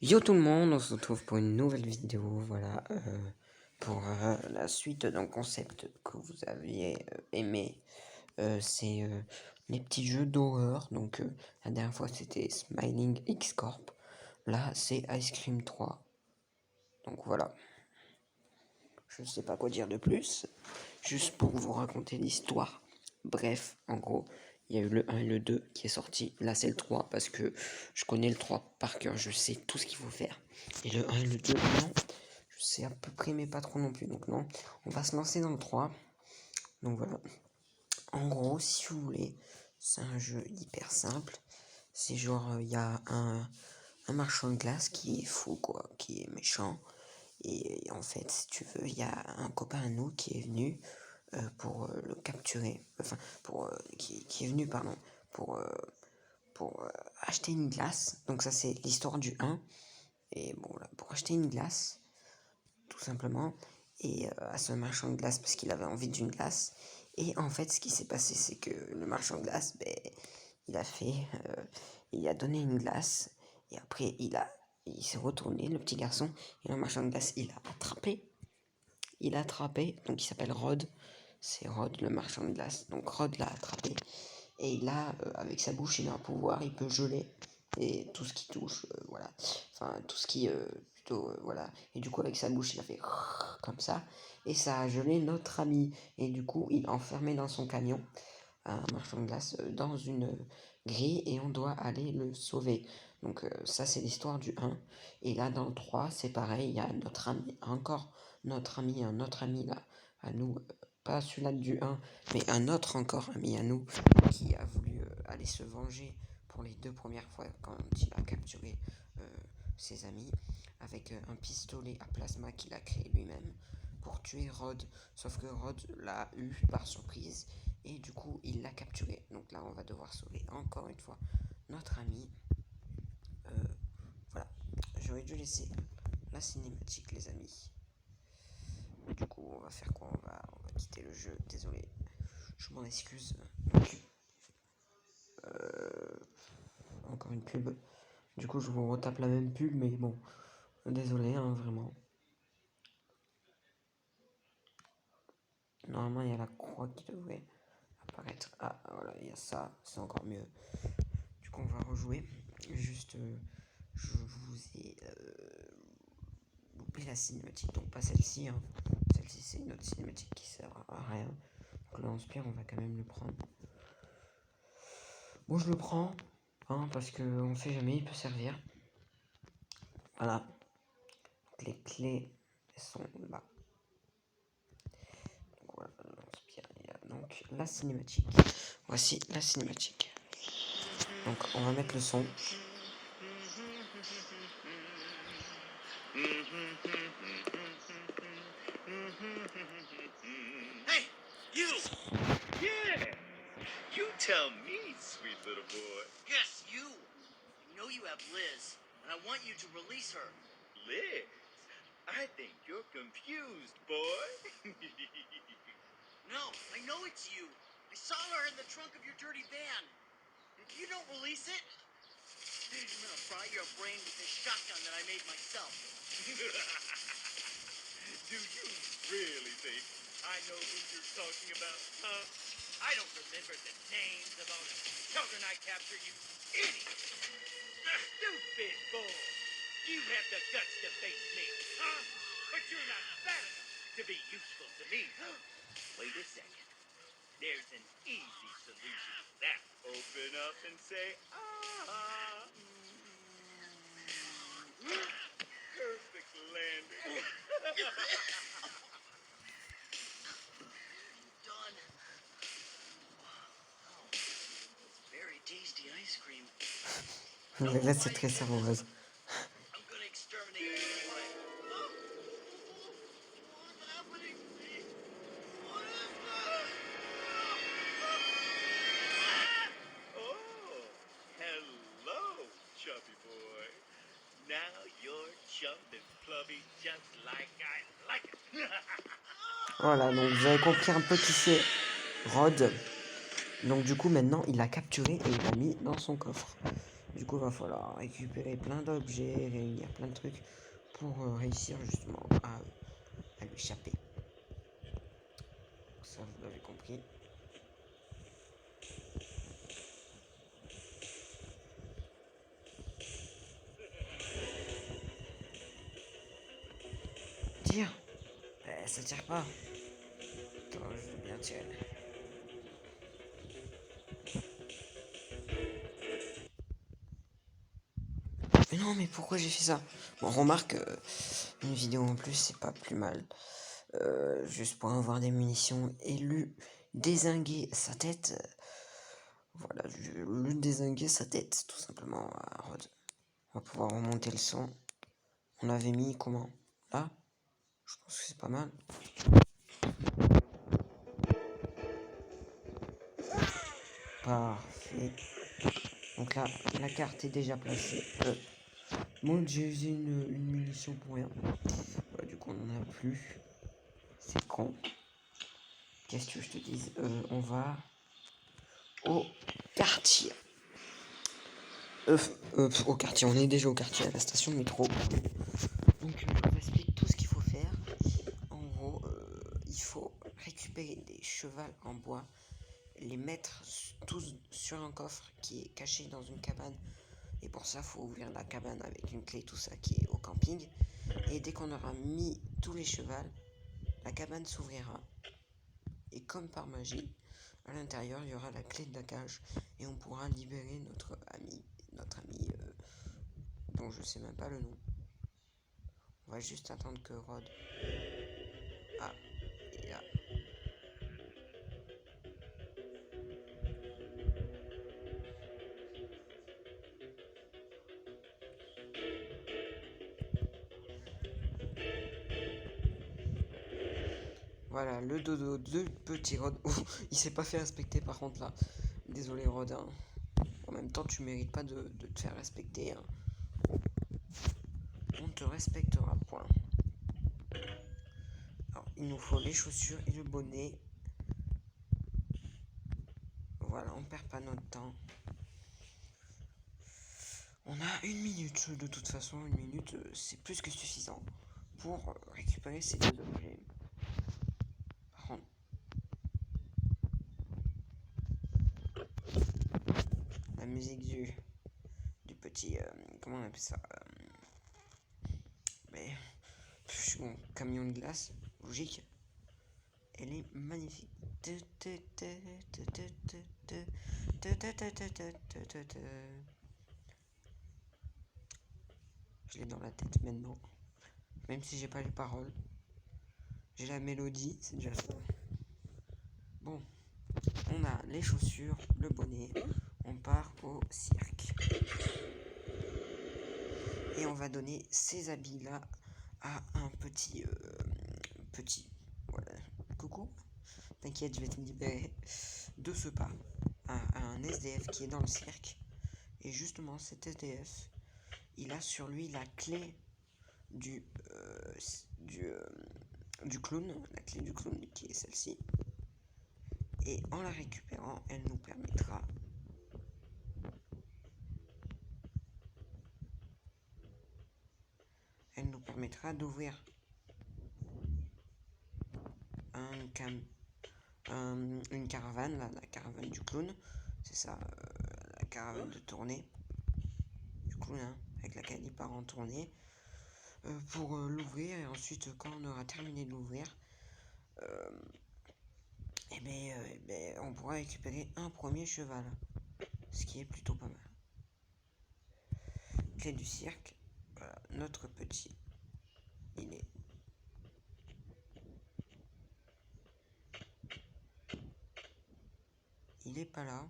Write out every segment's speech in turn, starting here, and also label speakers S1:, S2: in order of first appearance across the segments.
S1: Yo tout le monde, on se retrouve pour une nouvelle vidéo, voilà, pour la suite d'un concept que vous aviez aimé, c'est les petits jeux d'horreur, donc la dernière fois c'était Smiling X Corp, là c'est Ice Cream 3, donc voilà, je ne sais pas quoi dire de plus, juste pour vous raconter l'histoire. Bref, en gros, il y a eu le 1 et le 2 qui est sorti. Là, c'est le 3 parce que je connais le 3 par cœur, je sais tout ce qu'il faut faire. Et le 1 et le 2, non, je sais à peu près, mais pas trop non plus. Donc, non, on va se lancer dans le 3. Donc, voilà. En gros, si vous voulez, c'est un jeu hyper simple. C'est genre, il y a un marchand de glace qui est fou, quoi, qui est méchant. Et en fait, si tu veux, il y a un copain à nous qui est venu pour le capturer. Enfin, qui est venu, pardon, pour, euh, pour acheter une glace. Donc ça, c'est l'histoire du 1. Et bon, là, pour acheter une glace, tout simplement. Et à ce marchand de glace, parce qu'il avait envie d'une glace. Et en fait, ce qui s'est passé, c'est que le marchand de glace, ben, il a fait... il a donné une glace. Et après, il s'est retourné, le petit garçon. Et le marchand de glace, il a attrapé. Il a attrapé, donc il s'appelle Rod. C'est Rod, le marchand de glace. Donc Rod l'a attrapé. Et là, avec sa bouche, il a un pouvoir, il peut geler. Et tout ce qui touche, voilà. Enfin, tout ce qui, plutôt, voilà. Et du coup, avec sa bouche, il a fait comme ça. Et ça a gelé notre ami. Et du coup, il a enfermé dans son camion un marchand de glace dans une grille. Et on doit aller le sauver. Donc ça, c'est l'histoire du 1. Et là, dans le 3, c'est pareil. Il y a notre ami, encore notre ami, un autre ami là, à nous. Pas celui-là du 1, mais un autre encore ami à nous qui a voulu aller se venger pour les 2 premières fois quand il a capturé ses amis avec un pistolet à plasma qu'il a créé lui-même pour tuer Rod. Sauf que Rod l'a eu par surprise et du coup il l'a capturé. Donc là on va devoir sauver encore une fois notre ami. Voilà, j'aurais dû laisser la cinématique les amis. Du coup on va faire quoi, on va quitter le jeu, désolé. Je m'en excuse. Donc, encore une pub. Du coup, je vous retape la même pub, mais bon, désolé, hein, vraiment. Normalement, il y a la croix qui devrait apparaître. Ah, voilà, il y a ça, c'est encore mieux. Du coup, on va rejouer. Juste, je vous ai loupé la cinématique, donc pas celle-ci. Hein. Celle-ci, c'est une autre cinématique qui sert à rien. Donc là, on spire, on va quand même le prendre. Bon, je le prends, hein, parce qu'on sait jamais, il peut servir. Voilà. Donc, les clés sont là. Donc voilà, il y a donc la cinématique. Voici la cinématique. Donc on va mettre le son.
S2: Hey, you! Yeah! You tell me, sweet little boy. Yes, you! You know you have Liz, and I want you to release her. Liz? I think you're confused, boy. No, I know it's you. I saw her in the trunk of your dirty van. If you don't release it, I'm gonna fry your brain with this shotgun that I made myself. Do you really think I know who you're talking about, huh? I don't remember the names of all the children I captured, you idiot! Stupid boy! You have the guts to face me, huh? But you're not fat enough to be useful to me. Wait a second. There's an easy solution to that. Open up and say, ah. Perfect landing. Done. Oh, it's very tasty ice cream.
S1: Le reste c'est très savoureuse.
S2: I'm gonna exterminate you anyway. What's happening to me? What is that? Oh, hello, chubby boy. Now you're chump and plubby just like I like it.
S1: Voilà, donc vous avez compris un peu qui c'est Rod. Donc du coup maintenant il l'a capturé et il l'a mis dans son coffre. Du coup, il va falloir récupérer plein d'objets, réunir plein de trucs pour réussir justement à lui échapper. Ça, vous l'avez compris. Tire. Ça tire pas. Attends, je vais bien tirer. Mais non, mais pourquoi j'ai fait ça? Bon, remarque, une vidéo en plus, c'est pas plus mal. Juste pour avoir des munitions et lui dézinguer sa tête. Voilà, lui dézinguer sa tête, tout simplement, à Rod. On va pouvoir remonter le son. On avait mis comment? Là? Je pense que c'est pas mal. Parfait. Donc là, la carte est déjà placée. Moi, j'ai usé une munition pour rien. Bah, du coup, on n'en a plus. C'est con. Qu'est-ce que je te dis? On va au quartier. Au quartier, on est déjà au quartier, à la station de métro. Donc, je vous explique tout ce qu'il faut faire. En gros, il faut récupérer des chevals en bois, les mettre tous sur un coffre qui est caché dans une cabane. Et pour ça, il faut ouvrir la cabane avec une clé, tout ça qui est au camping. Et dès qu'on aura mis tous les chevals, la cabane s'ouvrira. Et comme par magie, à l'intérieur, il y aura la clé de la cage. Et on pourra libérer notre ami dont je sais même pas le nom. On va juste attendre que Rod... Ah, il est là. Voilà, le dodo de petit Rod. Oh, il s'est pas fait respecter par contre là. Désolé Rod. Hein. En même temps, tu mérites pas de te faire respecter. Hein. On te respectera, point. Alors, il nous faut les chaussures et le bonnet. Voilà, on perd pas notre temps. On a une minute, de toute façon, une minute, c'est plus que suffisant pour récupérer ces deux objets. Par contre, la musique du petit, comment on appelle ça mais, bon, camion de glace, logique, elle est magnifique. Je l'ai dans la tête maintenant, même si j'ai pas les paroles. J'ai la mélodie, c'est déjà ça. Bon, on a les chaussures, le bonnet, on part au cirque. Et on va donner ces habits-là à un petit... Voilà, coucou. T'inquiète, je vais te libérer de ce pas. À un SDF qui est dans le cirque. Et justement, cet SDF, il a sur lui la clé du clown, la clé du clown qui est celle-ci. Et en la récupérant, elle nous permettra d'ouvrir une caravane, là, la caravane du clown. C'est ça, la caravane de tournée du clown, hein, avec laquelle il part en tournée. Pour l'ouvrir, et ensuite, quand on aura terminé de l'ouvrir, on pourra récupérer un premier cheval, ce qui est plutôt pas mal. Clé du cirque, voilà, notre petit, il est pas là.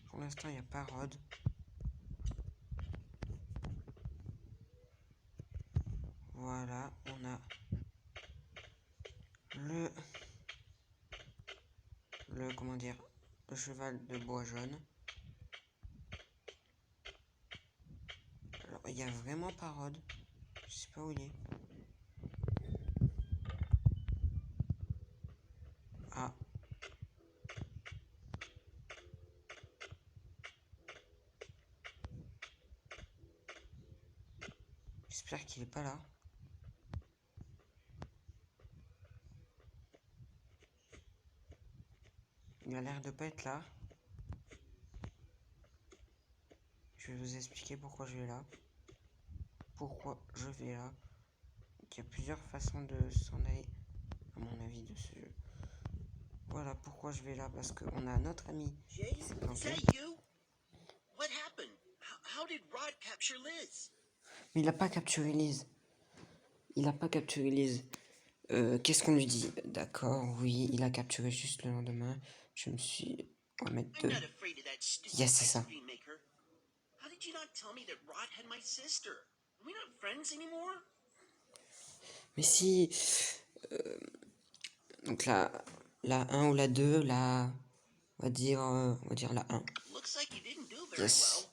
S1: Pour l'instant, il n'y a pas Rod. Voilà, on a comment dire, le cheval de bois jaune. Alors, il n'y a vraiment pas Rod. Je sais pas où il est. Ah. J'espère qu'il est pas là. Il a l'air de pas être là. Je vais vous expliquer pourquoi je vais là. Pourquoi je vais là. Il y a plusieurs façons de s'en aller, à mon avis, de ce jeu. Voilà pourquoi je vais là, parce qu'on a notre ami.
S2: Jay, is that you? What happened? How did Rod capture Liz?
S1: Mais il a pas capturé Liz. Il a pas capturé Liz. Qu'est-ce qu'on lui dit? D'accord, oui, il a capturé juste le lendemain. Je me suis... On va mettre
S2: I'm
S1: 2.
S2: not afraid of that stupid
S1: Yes, c'est ça.
S2: ice cream maker. How did you not tell me that Rod had my sister? Are we not friends anymore?
S1: Mais si... Donc la 1 ou la 2, on va dire la 1.
S2: Looks like you didn't do very
S1: Yes.
S2: well.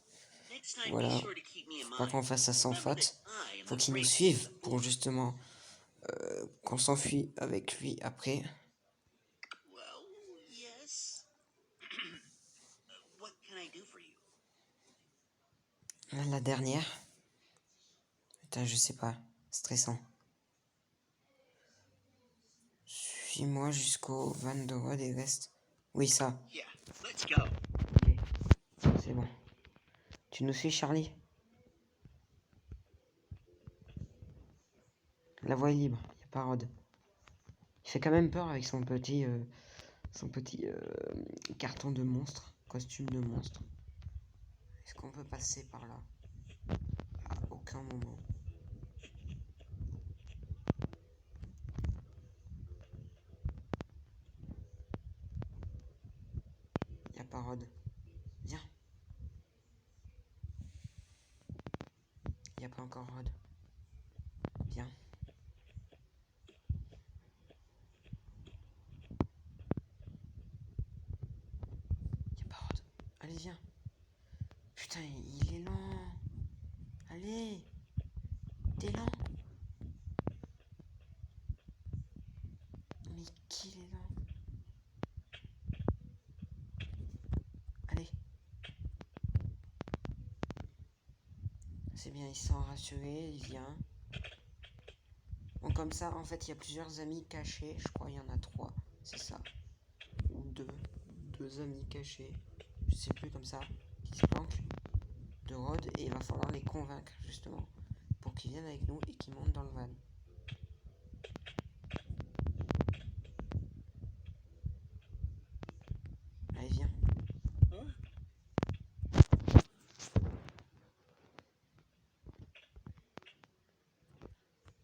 S2: Next time,
S1: Voilà.
S2: be sure to keep me in
S1: Faut pas
S2: mind.
S1: qu'on fasse ça sans
S2: Remember
S1: faute.
S2: that I am
S1: Faut
S2: the
S1: qu'il nous
S2: bravest
S1: suive
S2: of the
S1: pour
S2: boys.
S1: justement qu'on s'enfuit avec lui après.
S2: Well, yes. What can I do for you?
S1: La dernière. Putain, je sais pas. Stressant. Suis-moi jusqu'au van de Rod et reste. Oui, ça.
S2: Yeah, let's go.
S1: Ok. C'est bon. Tu nous suis, Charlie? La voie est libre. Y a pas Rod. Il fait quand même peur avec son petit carton de monstre. Costume de monstre. Est-ce qu'on peut passer par là? À aucun moment. Y a pas Rod. Viens. Y a pas encore Rod. Viens. Y a pas Rod. Allez, viens. Putain, il est lent. Allez. T'es lent. Mais qu'il est lent. Allez. C'est bien, il se sent rassuré, il vient. Bon, comme ça, en fait, il y a plusieurs amis cachés. Je crois qu'il y en a 3, c'est ça. Ou 2. 2 amis cachés. Je sais plus, comme ça. Qui se planquent de Rod. Et il va falloir les convaincre, justement. Pour qu'ils viennent avec nous et qu'ils montent dans le van. Allez, viens.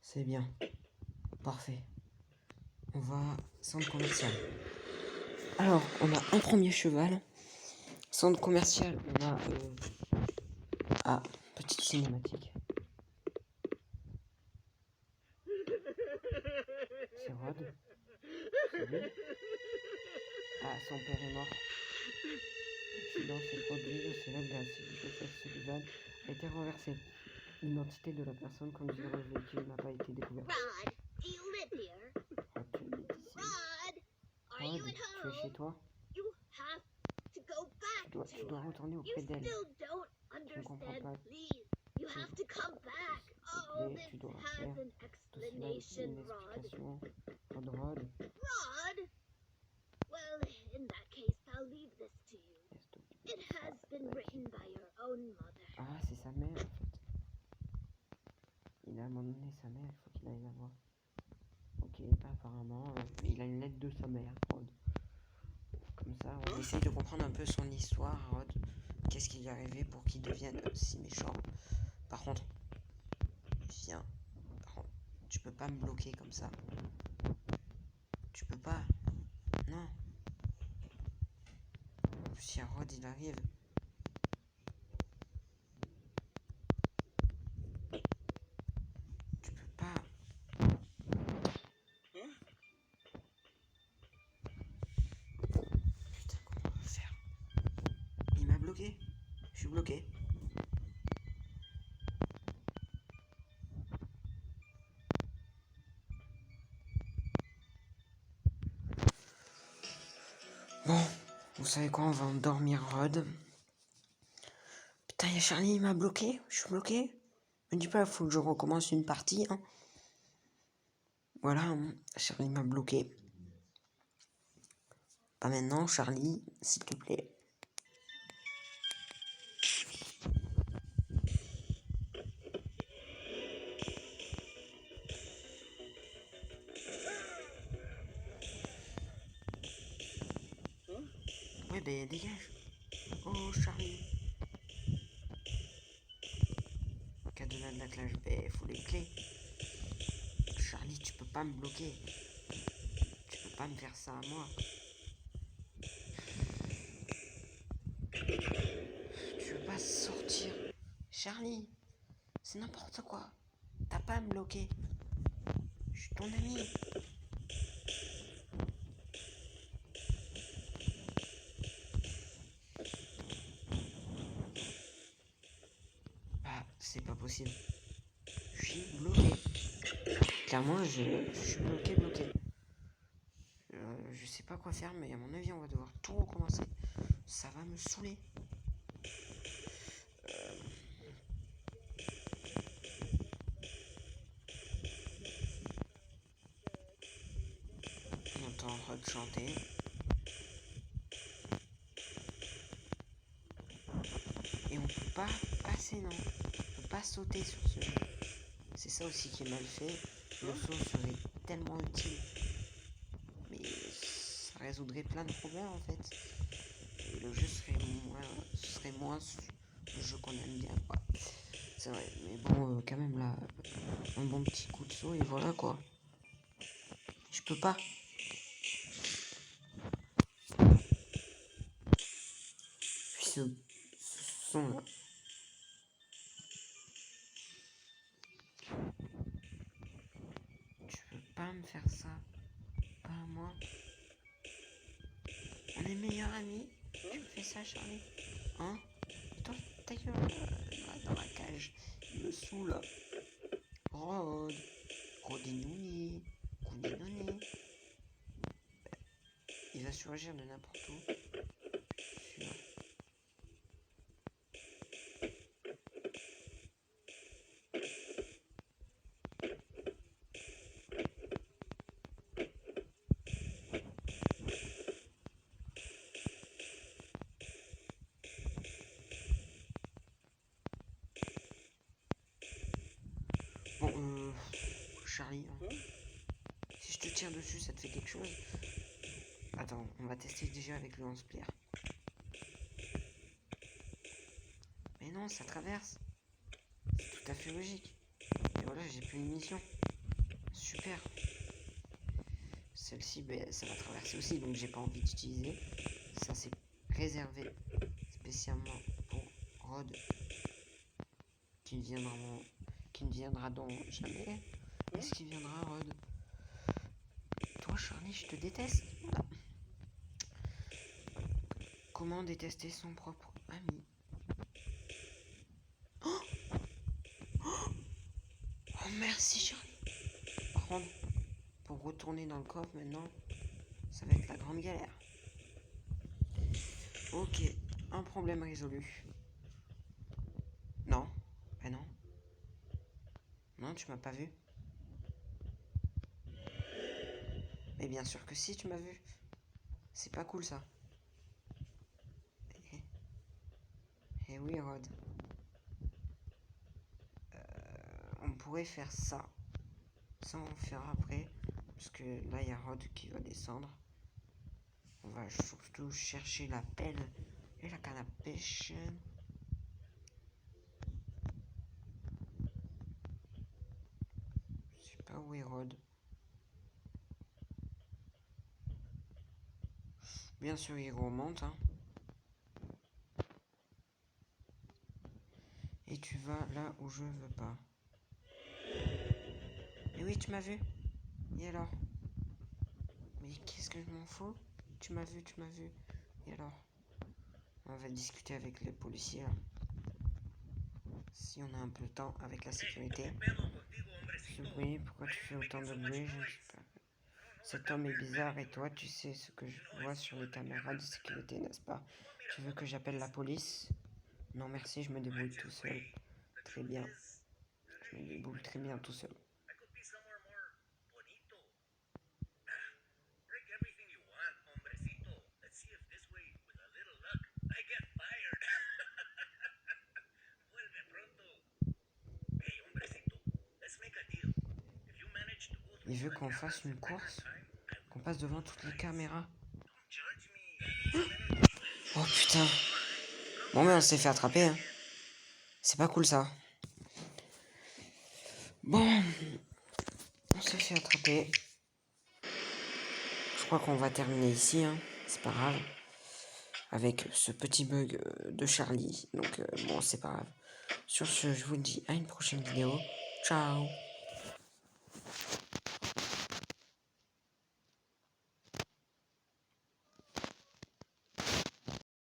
S1: C'est bien. Parfait. On va... Centre commercial. Alors, on a un premier cheval. Centre commercial, on a... Ah, petite cinématique. C'est Rod. C'est lui. Ah, son père est mort. L'accident s'est produit, le célèbre glacier Joseph Sullivan a été renversé. L'identité de la personne conduisant le véhicule n'a pas été découverte.
S3: Rod, do you live here?
S1: Rod, tu habites ici.
S3: Rod, are you
S1: Rod,
S3: at
S1: tu es chez
S3: home?
S1: toi?
S3: You have to go back
S1: Tu
S3: to
S1: dois
S3: her.
S1: retourner
S3: You
S1: auprès d'elle.
S3: still don't
S1: Tu ne comprends
S3: understand,
S1: pas.
S3: please. You have to come back. Oh,
S1: plaît,
S3: this
S1: tu dois
S3: has
S1: faire
S3: an
S1: tout cela
S3: explanation,
S1: une
S3: Rod.
S1: explication. Rod,
S3: Rod? Well, in that case, I'll leave this to you.
S1: laisse t'occuper
S3: It
S1: de ça.
S3: has been written by your own mother.
S1: Ah, c'est sa mère en fait. Il a abandonné sa mère, il faut qu'il aille la voir. Ok, apparemment, il a une lettre de sa mère, Rod. Comme ça, on essaye de comprendre un peu son histoire, Rod. Qu'est-ce qui lui est arrivé pour qu'il devienne si méchant. Par contre, viens. Par contre, tu peux pas me bloquer comme ça. Tu peux pas. Non. Si Rod il arrive. Tu peux pas. Putain, comment on va faire? Il m'a bloqué. Je suis bloqué. Bon, vous savez quoi, on va endormir Rod. Putain, y'a Charlie, il m'a bloqué. Je suis bloqué. Me dis pas, il faut que je recommence une partie, hein. Voilà, hein, Charlie m'a bloqué. Pas maintenant, Charlie, s'il te plaît. Ouais, ben dégage. Oh, Charlie. Cadenas de la classe B, faut les clés. Charlie, tu peux pas me bloquer. Tu peux pas me faire ça à moi. Tu veux pas sortir. Charlie, c'est n'importe quoi. T'as pas à me bloquer. Je suis ton ami. Bah, c'est pas possible. Je suis bloqué. Clairement, je suis bloqué. Je sais pas quoi faire, mais à mon avis, on va devoir tout recommencer. Ça va me saouler. On entend Rod chanter. Et on peut pas passer, non. On peut pas sauter sur ce jeu. C'est ça aussi qui est mal fait. Le saut serait tellement utile. Mais ça résoudrait plein de problèmes en fait. Et le jeu serait moins le jeu qu'on aime bien, quoi. C'est vrai, mais bon, quand même là, un bon petit coup de saut et voilà quoi. Je peux pas. Puis ce son là. Tu peux pas me faire ça. Pas à moi. On est meilleurs amis. Tu me fais ça, Charlie. Hein? Toi, ta gueule dans la cage. Il me saoule. Rod. Rodinouni. Koudinouni. Il va surgir de n'importe où. Sûr. Bon, Charlie, hein. Si je te tire dessus, ça te fait quelque chose? Attends, on va tester déjà avec le lance-pierre. Mais non, ça traverse. C'est tout à fait logique. Et voilà, j'ai plus une mission. Super. Celle-ci, ben, ça va traverser aussi, donc j'ai pas envie d'utiliser. Ça, c'est réservé spécialement pour Rod, qui ne viendra donc jamais. Est-ce qu'il viendra, Rod? Toi, Charlie, je te déteste. Comment détester son propre ami? Oh, oh merci, Charlie. Par contre, pour retourner dans le coffre maintenant, ça va être la grande galère. Ok, un problème résolu. Non, ben non. Non, tu m'as pas vu. Mais bien sûr que si, tu m'as vu. C'est pas cool ça. Eh oui, Rod. On pourrait faire ça. Ça, on fera après. Parce que là, il y a Rod qui va descendre. On va surtout chercher la pelle et la canne à pêche. Je sais pas où est Rod. Bien sûr, il remonte. Hein. Et tu vas là où je veux pas. Et oui, tu m'as vu. Et alors? Mais qu'est-ce que je m'en fous? Tu m'as vu. Et alors? On va discuter avec les policiers là. Si on a un peu de temps avec la sécurité. Ce bruit, pourquoi tu fais autant de bruit? Je ne sais pas. Cet homme est bizarre et toi, tu sais ce que je vois sur les caméras de sécurité, n'est-ce pas? Tu veux que j'appelle la police? Non merci, je me débrouille tout seul. Très bien. Il déboule très bien tout seul.
S2: I could be somewhere more bonito. Break everything you want, hombrecito. Let's see if this way, with a little luck, I get fired. Vuelve pronto. Hey, hombrecito, let's make a deal. If you manage to go through
S1: Il veut
S2: the
S1: qu'on
S2: cameras
S1: fasse une
S2: the record
S1: course,
S2: time, I will
S1: qu'on passe devant toutes les caméras.
S2: don't judge me.
S1: Oh putain. Bon mais on s'est fait attraper, hein. C'est pas cool ça. Bon, on s'est fait attraper. Je crois qu'on va terminer ici, hein. C'est pas grave. Avec ce petit bug de Charlie. Donc bon, c'est pas grave. Sur ce, je vous dis à une prochaine vidéo. Ciao.